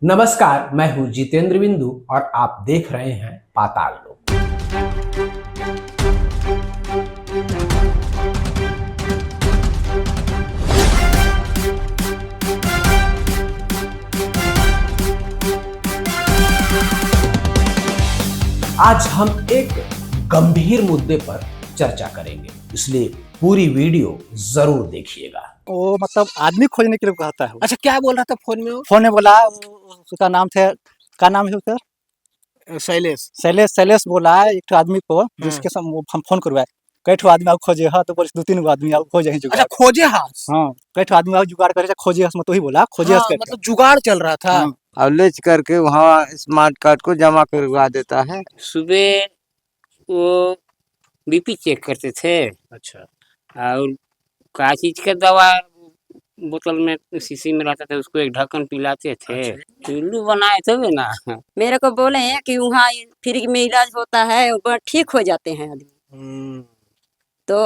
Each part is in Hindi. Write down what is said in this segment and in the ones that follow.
नमस्कार, मैं हूं जितेंद्र बिंदु और आप देख रहे हैं पाताल लोक। आज हम एक गंभीर मुद्दे पर चर्चा करेंगे, इसलिए पूरी वीडियो जरूर देखिएगा। वो मतलब आदमी खोजने के लिए कहता है। अच्छा, क्या बोल रहा था फोन में वो? फोन में बोला उसका नाम थे, क्या नाम है उसका? शैलेश बोला है एक ठो आदमी को, जिसके हम फोन करवाए। कई ठो आदमी खोजे हाँ, तो बोले 2-3 आदमी खोजे जुगाड़। अच्छा, खोजे हास। हाँ, कई ठो आदमी जुगाड़ करे खोजे हस, तो ही बोला खोजे हस। मतलब जुगाड़ चल रहा था। और लेच करके वहाँ स्मार्ट कार्ड को जमा करवा देता है। सुबह वो बीपी चेक करते थे। अच्छा, और क्या चीज का दवा बोतल में शीशी में रहता था, उसको एक ढक्कन पिलाते थे। उल्लू बनाए थे ना। मेरे को बोले हैं कि वहाँ फ्री में इलाज होता है, ऊपर ठीक हो जाते हैं आदमी। तो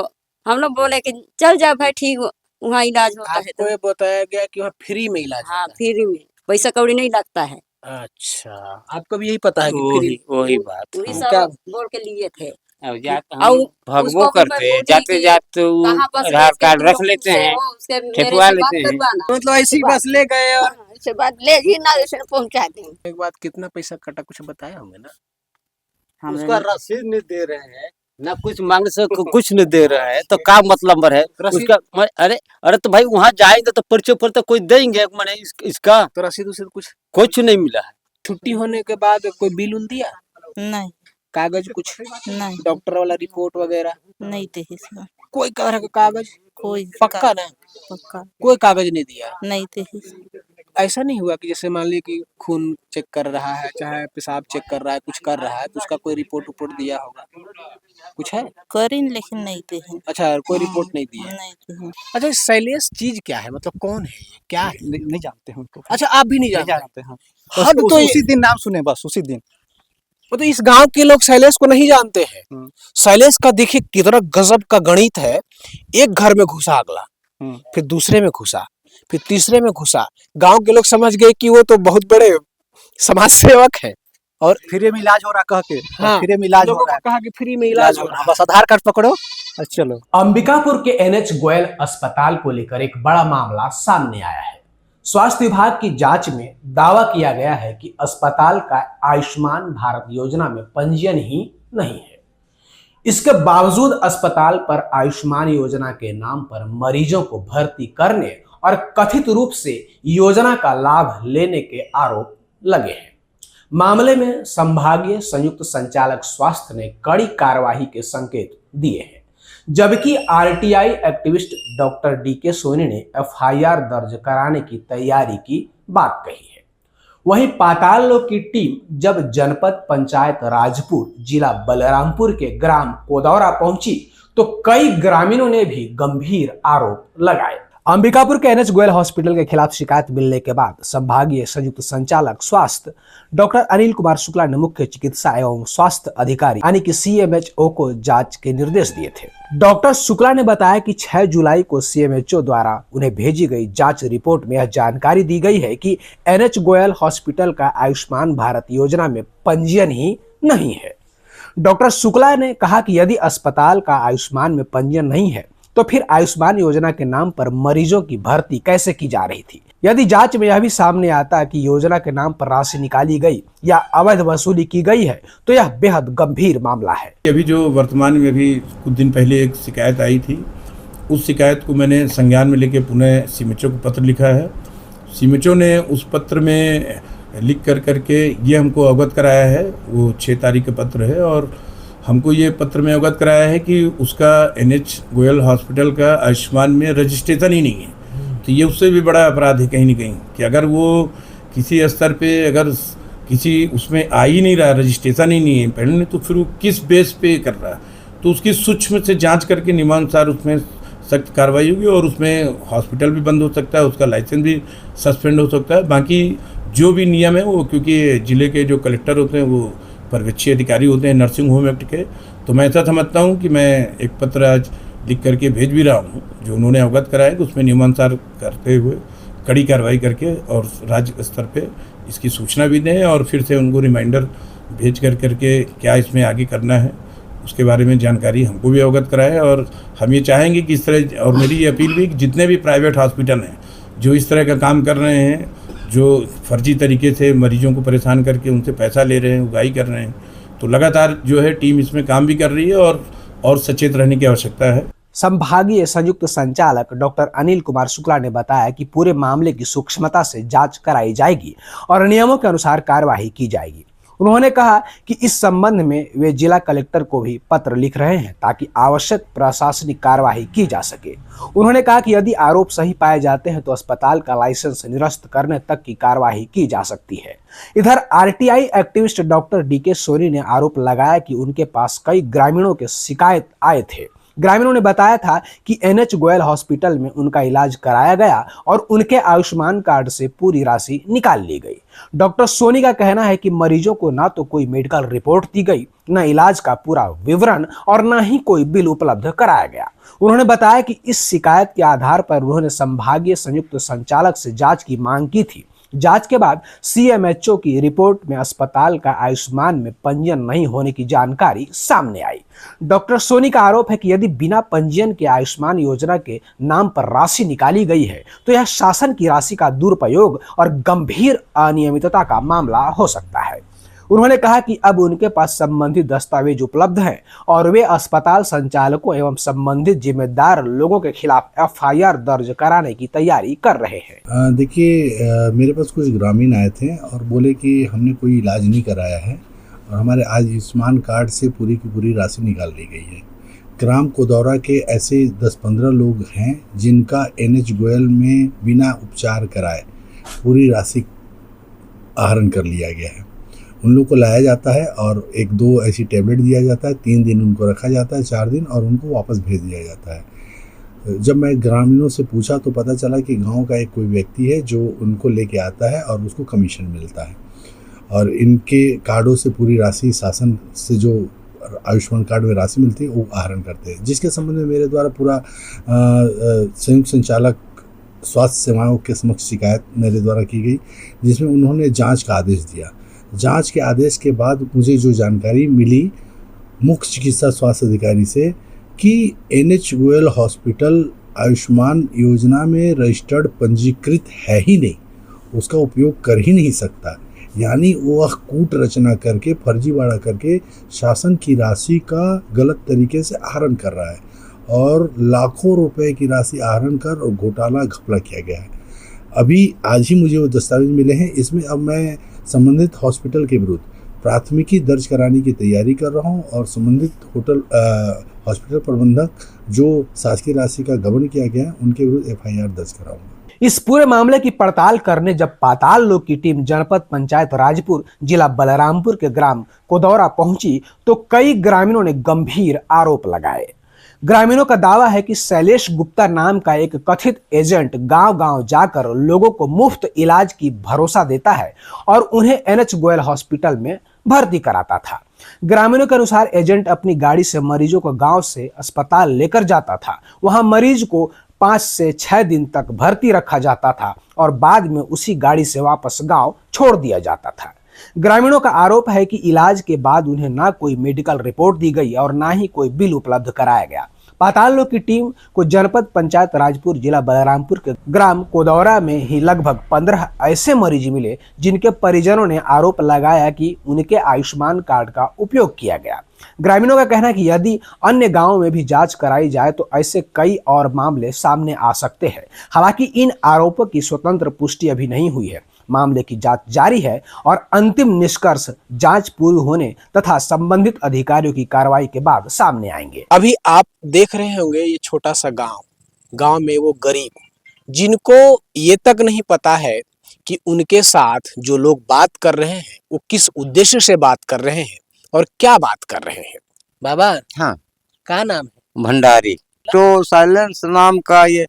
हम लोग बोले कि चल जा भाई, ठीक वहाँ इलाज होता है। आपको ये बताया गया कि वहाँ फ्री में इलाज हाँ, होता है। फ्री में, पैसा कौड़ी नहीं लगता है। अच्छा, आपको भी यही पता है कि फ्री? वही बात। वही क्या? सब बोल के लिए थे। अब जाते और हम भगवो उसको करते हैं, बोली जाते कि जाते कहाँ बस आधार लेके कार्ड तुम रख लोग लेते से हैं, हो, उसके मेरे ठेकुआ से बात लेते हैं। करवाना। मतलब ऐसी बस ले गए और हाँ, इससे बात ले ही ना, ऐसे पहुँचा दें। एक बात, कितना पैसा कटा कुछ बताया होंगे ना? उसका रसीद नहीं दे रहे हैं, ना कुछ मांग से कुछ नहीं दे रहे हैं, तो क्या मतलब है रसीद? उसका? अरे तो भाई वहाँ जाएंगे तो पर्चे पर तो कोई देंगे मैंने इसका तो रसीद उसीद कुछ नहीं मिला है। छुट्टी होने के बाद कोई बिल उल दिया? नहीं, कागज कुछ? नहीं, डॉक्टर वाला रिपोर्ट वगैरह? नहीं थे इसमें कोई तरह का कागज? कोई पक्का ना? पक्का कोई कागज नहीं दिया? नहीं थे। ऐसा नहीं हुआ कि जैसे मान ली कि खून चेक कर रहा है, चाहे पेशाब चेक कर रहा है, कुछ कर रहा है, तो उसका कोई रिपोर्ट दिया होगा? कुछ है? करीन लेकिन नहीं थे। अच्छा, कोई रिपोर्ट नहीं दी है। नहीं थे। अच्छा, शैलेश चीज क्या है, मतलब कौन है ये, क्या है? नहीं जानते हैं उनको। अच्छा, आप भी नहीं नहीं जानते? जानते हैं। हद बस तो उसी दिन नाम सुने, बस उसी दिन। मतलब इस गांव के लोग शैलेश को नहीं जानते हैं। शैलेश का देखिए कितना गजब का गणित है। एक घर में घुसा अगला, फिर दूसरे में घुसा, फिर तीसरे में घुसा। गांव के लोग समझ गए कि वो तो बहुत बड़े समाज सेवक है और फ्री में इलाज हो रहा कह के। हाँ, फ्री में इलाज हो लोगों रहा को कहा कि फ्री में इलाज हो रहा है। बस आधार कार्ड पकड़ो और चलो। अंबिकापुर के एनएच गोयल अस्पताल को लेकर एक बड़ा मामला सामने आया है। स्वास्थ्य विभाग की जांच में दावा किया गया है कि अस्पताल का आयुष्मान भारत योजना में पंजीयन ही नहीं है। इसके बावजूद अस्पताल पर आयुष्मान योजना के नाम पर मरीजों को भर्ती करने और कथित रूप से योजना का लाभ लेने के आरोप लगे हैं। मामले में संभागीय संयुक्त संचालक स्वास्थ्य ने कड़ी कार्यवाही के संकेत दिए हैं, जबकि RTI activist doctor DK Soni ने एफआईआर दर्ज कराने की तैयारी की बात कही है। वहीं पाताल लोक की टीम जब जनपद पंचायत राजपुर जिला बलरामपुर के ग्राम कोदौरा पहुंची तो कई ग्रामीणों ने भी गंभीर आरोप लगाए। अंबिकापुर के एनएच गोयल हॉस्पिटल के खिलाफ शिकायत मिलने के बाद संभागीय संयुक्त संचालक स्वास्थ्य डॉक्टर अनिल कुमार शुक्ला ने मुख्य चिकित्सा एवं स्वास्थ्य अधिकारी यानी कि सीएमएचओ को जांच के निर्देश दिए थे। डॉक्टर शुक्ला ने बताया कि 6 जुलाई को सीएमएचओ द्वारा उन्हें भेजी गई जांच रिपोर्ट में यह जानकारी दी गई है कि एनएच गोयल हॉस्पिटल का आयुष्मान भारत योजना में पंजीयन ही नहीं है। डॉक्टर शुक्ला ने कहा कि यदि अस्पताल का आयुष्मान में पंजीयन नहीं है तो फिर आयुष्मान योजना के नाम पर मरीजों की भर्ती कैसे की जा रही थी। यदि जांच में यह भी सामने आता है कि योजना के नाम पर राशि निकाली गई या अवैध वसूली की गई है तो यह बेहद गंभीर मामला है। अभी जो वर्तमान में भी कुछ दिन पहले एक शिकायत आई थी, उस शिकायत को मैंने संज्ञान में लेके पुनः सीएमएचओ को पत्र लिखा है। सीएमएचओ ने उस पत्र में लिख करके ये हमको अवगत कराया है, वो 6 तारीख का पत्र है, और हमको ये पत्र में अवगत कराया है कि उसका एनएच गोयल हॉस्पिटल का आयुष्मान में रजिस्ट्रेशन ही नहीं है। तो ये उससे भी बड़ा अपराध है कहीं ना कहीं कि अगर वो किसी स्तर पे अगर किसी उसमें आ ही नहीं रहा, रजिस्ट्रेशन ही नहीं है पहले, तो फिर वो किस बेस पे कर रहा है। तो उसकी सूक्ष्म से जांच करके नियमानुसार उसमें सख्त कार्रवाई होगी और उसमें हॉस्पिटल भी बंद हो सकता है, उसका लाइसेंस भी सस्पेंड हो सकता है। बाकी जो भी नियम है वो, क्योंकि जिले के जो कलेक्टर होते हैं वो पर्यवेक्षी अधिकारी होते हैं नर्सिंग होम एक्ट के, तो मैं ऐसा समझता हूँ कि मैं एक पत्र आज लिख करके भेज भी रहा हूँ जो उन्होंने अवगत कराया कि उसमें नियमानुसार करते हुए कड़ी कार्रवाई करके और राज्य स्तर पे इसकी सूचना भी दें और फिर से उनको रिमाइंडर भेज करके क्या इसमें आगे करना है उसके बारे में जानकारी हमको भी अवगत कराएं। और हम ये चाहेंगे कि इस तरह, और मेरी ये अपील भी कि जितने भी प्राइवेट हॉस्पिटल हैं जो इस तरह का काम कर रहे हैं, जो फर्जी तरीके से मरीजों को परेशान करके उनसे पैसा ले रहे हैं, उगाही कर रहे हैं, तो लगातार जो है टीम इसमें काम भी कर रही है और सचेत रहने की आवश्यकता है। संभागीय संयुक्त संचालक डॉक्टर अनिल कुमार शुक्ला ने बताया कि पूरे मामले की सूक्ष्मता से जांच कराई जाएगी और नियमों के अनुसार कार्यवाही की जाएगी। उन्होंने कहा कि इस संबंध में वे जिला कलेक्टर को भी पत्र लिख रहे हैं ताकि आवश्यक प्रशासनिक कार्यवाही की जा सके। उन्होंने कहा कि यदि आरोप सही पाए जाते हैं तो अस्पताल का लाइसेंस निरस्त करने तक की कार्यवाही की जा सकती है। इधर RTI activist doctor DK Soni ने आरोप लगाया कि उनके पास कई ग्रामीणों के शिकायत आए थे। ग्रामीणों ने बताया था कि एनएच गोयल हॉस्पिटल में उनका इलाज कराया गया और उनके आयुष्मान कार्ड से पूरी राशि निकाल ली गई। डॉक्टर सोनी का कहना है कि मरीजों को ना तो कोई मेडिकल रिपोर्ट दी गई, न इलाज का पूरा विवरण और न ही कोई बिल उपलब्ध कराया गया। उन्होंने बताया कि इस शिकायत के आधार पर उन्होंने संभागीय संयुक्त संचालक से जांच की मांग की थी। जांच के बाद सीएमएचओ की रिपोर्ट में अस्पताल का आयुष्मान में पंजीयन नहीं होने की जानकारी सामने आई। डॉक्टर सोनी का आरोप है कि यदि बिना पंजीयन के आयुष्मान योजना के नाम पर राशि निकाली गई है तो यह शासन की राशि का दुरुपयोग और गंभीर अनियमितता का मामला हो सकता है। उन्होंने कहा कि अब उनके पास संबंधित दस्तावेज उपलब्ध हैं और वे अस्पताल संचालकों एवं संबंधित जिम्मेदार लोगों के खिलाफ एफआईआर दर्ज कराने की तैयारी कर रहे हैं। देखिए, मेरे पास कुछ ग्रामीण आए थे और बोले कि हमने कोई इलाज नहीं कराया है और हमारे आयुष्मान कार्ड से पूरी की पूरी राशि निकाल ली गई है। ग्राम कोदौरा के ऐसे 10-15 लोग हैं जिनका एनएच गोयल में बिना उपचार कराए पूरी राशि आहरण कर लिया गया है। उन लोग को लाया जाता है और 1-2 ऐसी टैबलेट दिया जाता है, 3 दिन उनको रखा जाता है, 4 दिन, और उनको वापस भेज दिया जाता है। जब मैं ग्रामीणों से पूछा तो पता चला कि गांव का एक कोई व्यक्ति है जो उनको लेके आता है और उसको कमीशन मिलता है और इनके कार्डों से पूरी राशि शासन से जो आयुष्मान कार्ड में राशि मिलती है वो आहरण करते हैं, जिसके संबंध में मेरे द्वारा पूरा संयुक्त संचालक स्वास्थ्य सेवाओं के समक्ष शिकायत मेरे द्वारा की गई, जिसमें उन्होंने जाँच का आदेश दिया। जांच के आदेश के बाद मुझे जो जानकारी मिली मुख्य चिकित्सा स्वास्थ्य अधिकारी से कि एनएच गोयल हॉस्पिटल आयुष्मान योजना में रजिस्टर्ड पंजीकृत है ही नहीं, उसका उपयोग कर ही नहीं सकता, यानी वह कूट रचना करके फर्जीवाड़ा करके शासन की राशि का गलत तरीके से आहरण कर रहा है और लाखों रुपए की राशि आहरण कर और घोटाला घपला किया गया है। अभी आज ही मुझे वो दस्तावेज मिले हैं। इसमें अब मैं संबंधित हॉस्पिटल के विरुद्ध प्राथमिकी दर्ज कराने की तैयारी कर रहा हूं और संबंधित हॉस्पिटल प्रबंधक जो शासकीय राशि का गबन किया गया है उनके विरुद्ध एफआईआर दर्ज कराऊंगा। इस पूरे मामले की पड़ताल करने जब पाताल लोक की टीम जनपद पंचायत राजपुर जिला बलरामपुर के ग्राम कोदौरा पहुंची तो कई ग्रामीणों ने गंभीर आरोप लगाए। ग्रामीणों का दावा है कि शैलेश गुप्ता नाम का एक कथित एजेंट गांव-गांव जाकर लोगों को मुफ्त इलाज की भरोसा देता है और उन्हें एनएच गोयल हॉस्पिटल में भर्ती कराता था। ग्रामीणों के अनुसार एजेंट अपनी गाड़ी से मरीजों को गांव से अस्पताल लेकर जाता था। वहां मरीज को 5 से 6 दिन तक भर्ती रखा जाता था और बाद में उसी गाड़ी से वापस गांव छोड़ दिया जाता था। ग्रामीणों का आरोप है कि इलाज के बाद उन्हें ना कोई मेडिकल रिपोर्ट दी गई और ना ही कोई बिल उपलब्ध कराया गया। पाताल लोक की टीम को जनपद पंचायत राजपुर जिला बलरामपुर के ग्राम कोदौरा में ही लगभग 15 ऐसे मरीज मिले जिनके परिजनों ने आरोप लगाया कि उनके आयुष्मान कार्ड का उपयोग किया गया। ग्रामीणों का कहना है कि यदि अन्य गांवों में भी जांच कराई जाए तो ऐसे कई और मामले सामने आ सकते हैं। हालांकि इन आरोपों की स्वतंत्र पुष्टि अभी नहीं हुई है। मामले की जांच जारी है और अंतिम निष्कर्ष जांच पूरी होने तथा संबंधित अधिकारियों की कार्रवाई के बाद सामने आएंगे। अभी आप देख रहे होंगे ये छोटा सा गांव में वो गरीब जिनको ये तक नहीं पता है कि उनके साथ जो लोग बात कर रहे हैं वो किस उद्देश्य से बात कर रहे हैं और क्या बात कर रहे हैं। बाबा, हाँ, क्या नाम है? भंडारी। तो साइलेंस नाम का ये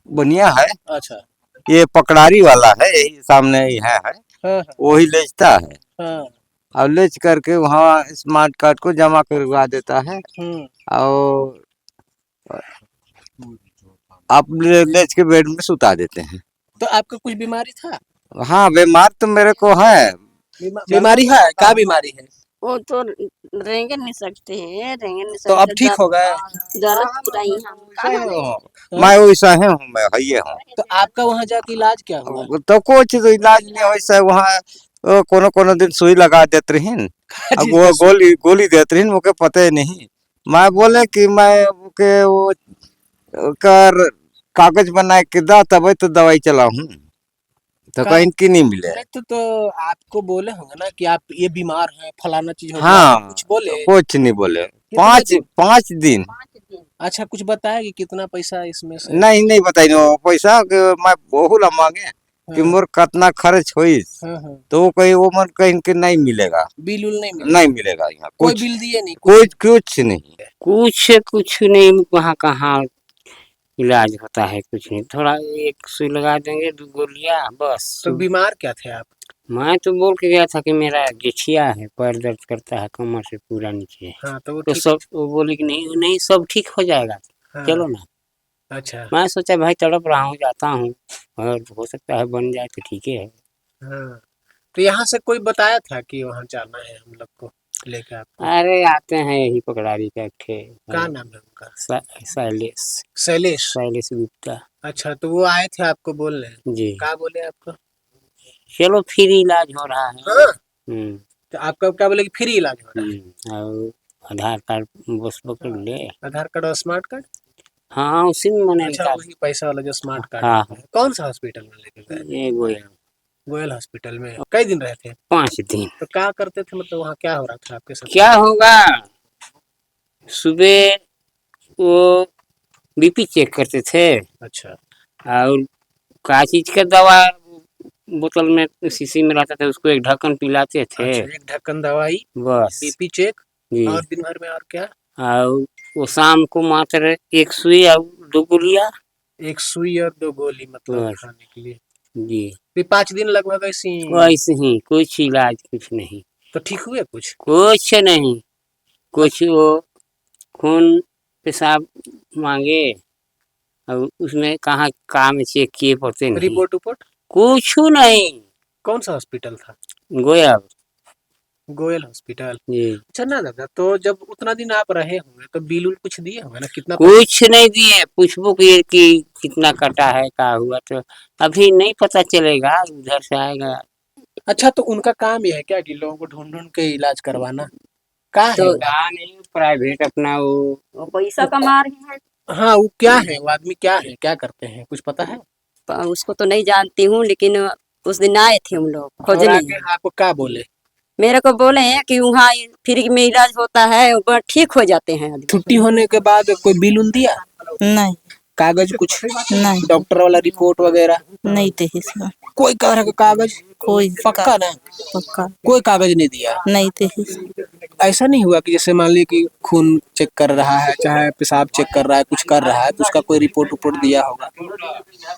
बनिया है। अच्छा, ये पकड़ारी वाला है, यही सामने ही है। हाँ, वही लेचता है हाँ, और लेच करके वहाँ स्मार्ट कार्ड को जमा करवा देता है और आप लेच के बेड में सुता देते हैं। तो आपका कुछ बीमारी था? हाँ बीमार तो मेरे को है। बीमारी है, क्या बीमारी है? वो तो रेंगे नहीं सकते हैं, रेंगे नहीं तो अब सकते। ठीक हो गए? दर्द पूरा ही मैं वैसा है हूँ, मैं है हूँ। तो आपका वहाँ जाके इलाज क्या हुआ? तो कुछ तो इलाज नहीं वैसा वहाँ कोनो कोनो दिन सुई लगा देते रहीन, जी, वो जी, गोली गोली देते रहीन, मुझे पता ही नहीं। मैं बोले कि मैं के वो कर कागज बना के दा तब तो दवाई चलाऊं, तो का- कहीं की नहीं मिले। नहीं तो आपको बोले होंगे ना कि आप ये बीमार हैं, फलाना चीज हो गया, हाँ कुछ बोले? कुछ नहीं बोले। कितना पाँच दिन? 5 दिन। अच्छा, कुछ बताया कि कितना पैसा इसमें से? नहीं नहीं बताई नो पैसा के मैं बहुत ला मांगे कि हाँ, मोर कितना खर्च हुई, हाँ, हाँ। तो वो कहीं वो मन कहीं के नहीं मिलेगा, बिल उल नहीं मिला? नहीं मिलेगा यहाँ कोई कुछ, बिल दिए नहीं? कुछ कुछ नहीं। कुछ नहीं, वहाँ कहाँ इलाज होता है, कुछ नहीं। थोड़ा एक सुई लगा देंगे, 2 गोलियां बस। तो बीमार क्या थे आप? मैं तो बोल के गया था कि मेरा गठिया है, पैर दर्द करता है कमर से पूरा नीचे। हाँ, तो वो तो ठीक। सब वो बोले कि नहीं नहीं सब ठीक हो जाएगा, हाँ, चलो ना। अच्छा। मैं सोचा भाई तड़प रहा हूँ, जाता हूँ और हो सकता है बन जाए तो ठीक है। हाँ, तो यहाँ से कोई बताया था कि वहाँ जाना है हम लोग को लेके आपको? अरे आते हैं यही पकड़ारी का एक ठे क्या नाम है उनका? शैलेश शैलेश। शैलेश गुप्ता अच्छा, तो वो आए थे आपको बोलने? जी। क्या बोले आपको? चलो फ्री इलाज हो रहा है। हाँ, हम्म तो आपका क्या बोले कि फ्री इलाज हो रहा है? और आधार कार्ड बस पकड़ ले। आधार कार्ड और स्मार्ट कार्ड? हाँ उसी में मैंने अच्छा, निकाल। वही पैसा वाला जो स्मार्ट कार्ड हाँ होता है। कौन सा हॉस्पिटल में लेके गए? ये गोया गोयल हॉस्पिटल में कई दिन रहे थे? 5 दिन। तो क्या करते थे, मतलब वहाँ क्या हो रहा था आपके साथ? क्या होगा, सुबह वो बीपी चेक करते थे अच्छा, और का चीज का दवा बोतल में शीशी में रहता था, उसको एक ढक्कन पिलाते थे अच्छा, एक ढक्कन दवाई, बस बीपी चेक, जी। और दिन भर में और क्या? और वो शाम को मात्र एक सुई और 2 गोलियां एक सुई और 2 गोली, मतलब बस खाने के लिए। जी। फिर 5 दिन लगभग ऐसे ही? वैसे ही कुछ इलाज कुछ नहीं, तो ठीक हुए कुछ? कुछ नहीं। कुछ वो खून पेशाब मांगे और उसमें कहाँ काम चेक किए पड़ते नहीं, रिपोर्ट उपोर्ट? कुछ नहीं। कौन सा हॉस्पिटल था? गोया गोयल हॉस्पिटल। जी। अच्छा ना दादा, तो जब उतना दिन आप रहे होंगे तो बिल उल कुछ दिए होंगे ना? कितना कुछ नहीं दिए, पूछबो किए कि कितना कटा है क्या हुआ, तो अभी नहीं पता चलेगा, उधर से आएगा। अच्छा, तो उनका काम ये है क्या कि लोगों को ढूंढ ढूंढ के इलाज करवाना? का है तो वो? पता नहीं, प्राइवेट अपना वो पैसा कमा रहे हैं। हाँ, वो क्या है, वो आदमी क्या है, क्या करते हैं, कुछ पता है? उसको तो नहीं जानती हूँ, लेकिन उस दिन आए थे हम लोग और खोजने। आगे आपको क्या बोले? मेरे को बोले हैं कि वहाँ फ्री में इलाज होता है, वो ठीक हो जाते हैं आदमी। छुट्टी होने के बाद कोई बिल उल दिया? नहीं कागज कुछ? नहीं डॉक्टर वाला रिपोर्ट वगैरह? नहीं थे इसमें कोई तरह का कागज? कोई पक्का ना? पक्का कोई कागज नहीं दिया? नहीं थे इसमें। ऐसा नहीं हुआ कि जैसे मान ली कि खून चेक कर रहा है, चाहे पेशाब चेक कर रहा है, कुछ कर रहा है, तो उसका कोई रिपोर्ट उपोर्ट दिया होगा?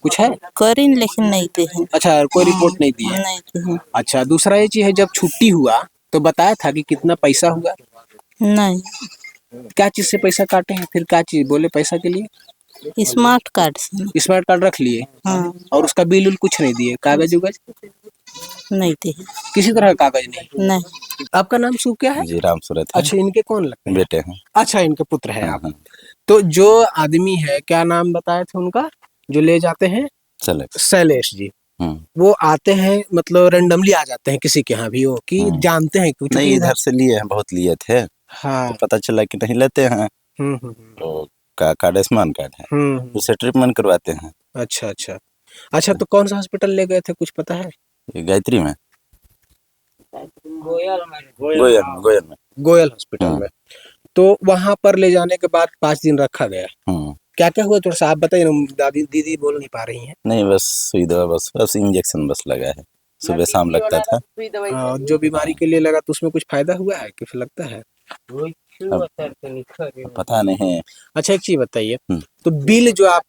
कुछ है? करीन लेकिन नहीं थे। अच्छा, कोई रिपोर्ट नहीं दिया? नहीं थे। अच्छा, दूसरा ये चीज है, जब छुट्टी हुआ तो बताया था कि कितना पैसा हुआ? नहीं, क्या चीज से पैसा काटे हैं, फिर क्या चीज बोले पैसा के लिए? स्मार्ट कार्ड से। स्मार्ट कार्ड रख लिए हाँ, और उसका बिल उल कुछ नहीं दिए? कागज उगज नहीं थे। किसी तरह का कागज नहीं? नहीं, आपका नाम शुभ क्या है? जी राम सूरत है। अच्छा, इनके कौन लगते हैं? बेटे हैं। अच्छा, इनके पुत्र हैं आप। हाँ, तो जो आदमी है, क्या नाम बताए थे उनका, जो ले जाते हैं? चले। शैलेश जी। वो आते हैं, मतलब रेंडमली आ जाते हैं किसी के यहाँ भी, हो कि जानते हैं कुछ? नहीं, इधर से लिए हैं, बहुत लिए थे। हाँ, तो पता चला कि नहीं लेते हैं, तो का कार्ड आयुष्मान कार्ड है, उससे ट्रीटमेंट करवाते हैं। अच्छा अच्छा अच्छा, तो कौन सा हॉस्पिटल ले गए थे, कुछ पता है? ये गायत्री में, गोयल में गोयल में। गोयल हॉस्पिटल में। तो वहां पर ले जाने के बाद 5 दिन रखा गया। क्या क्या हुआ, थोड़ा सा आप बताइए ना, दादी दीदी बोल नहीं पा रही हैं। नहीं, बस सुई दवा, बस इंजेक्शन बस लगा है, सुबह शाम लगता था। जो बीमारी के लिए लगा, तो उसमें कुछ फायदा हुआ है कि फिर लगता है? पता नहीं। अच्छा, एक चीज बताइए, तो बिल जो आप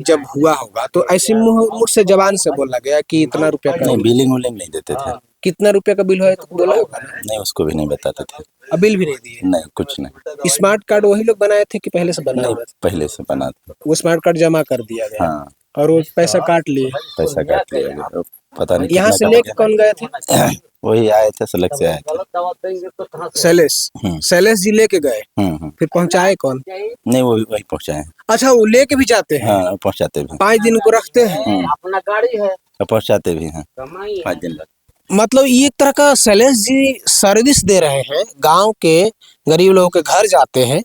जब हुआ होगा, तो ऐसे मुंह से जबान से बोला गया कि इतना रुपया का? नहीं, बिलिंग उलिंग नहीं देते थे। कितना रुपया का बिल है तो बोला होगा ना? नहीं, उसको भी नहीं बताते थे। अब बिल भी नहीं दिए? नहीं, कुछ नहीं। स्मार्ट कार्ड वही लोग बनाए थे कि पहले से बना नहीं, हुआ था? पहले से बना था। वो स्मार्ट कार्ड जमा कर दिया गया? हाँ, और वो पैसा काट लिए? पैसा काट लिया गया। पता नहीं यहाँ कितना से का लेके हो कौन गए थे? गया। वही आए थे सलग से आए थे। शैलेश हम्म। शैलेश जी लेके गए, हम्म। फिर पहुंचाए कौन? नहीं वो वही पहुंचाए हैं। अच्छा, वो लेके भी जाते हैं? हाँ पहुंचाते भी 5 दिन को रखते हैं? अपना गाड़ी है, और पहुंचाते भी हैं कमाई 5 दिन लग। मतलब ये एक तरह का शैलेश जी सर्विस दे रहे हैं, गांव के गरीब लोगों के घर जाते हैं,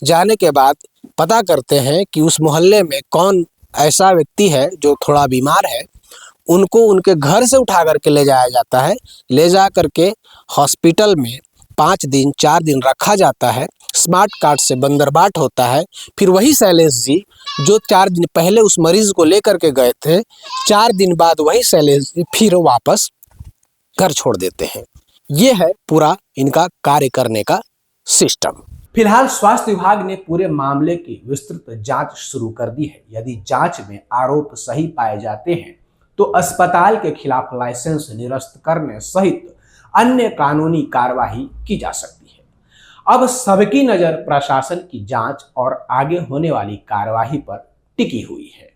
जाने के बाद पता करते हैं कि उस मोहल्ले में कौन ऐसा व्यक्ति है जो थोड़ा बीमार है, उनको उनके घर से उठा करके ले जाया जाता है, ले जा करके हॉस्पिटल में 5 दिन 4 दिन रखा जाता है, स्मार्ट कार्ड से बंदरबाट होता है। फिर वही शैलेश जी जो 4 दिन पहले उस मरीज को लेकर के गए थे, 4 दिन बाद वही शैलेश जी फिर वापस घर छोड़ देते हैं। ये है पूरा इनका कार्य करने का सिस्टम। फिलहाल स्वास्थ्य विभाग ने पूरे मामले की विस्तृत जांच शुरू कर दी है। यदि जांच में आरोप सही पाए जाते हैं तो अस्पताल के खिलाफ लाइसेंस निरस्त करने सहित अन्य कानूनी कार्यवाही की जा सकती है। अब सबकी नजर प्रशासन की जांच और आगे होने वाली कार्यवाही पर टिकी हुई है।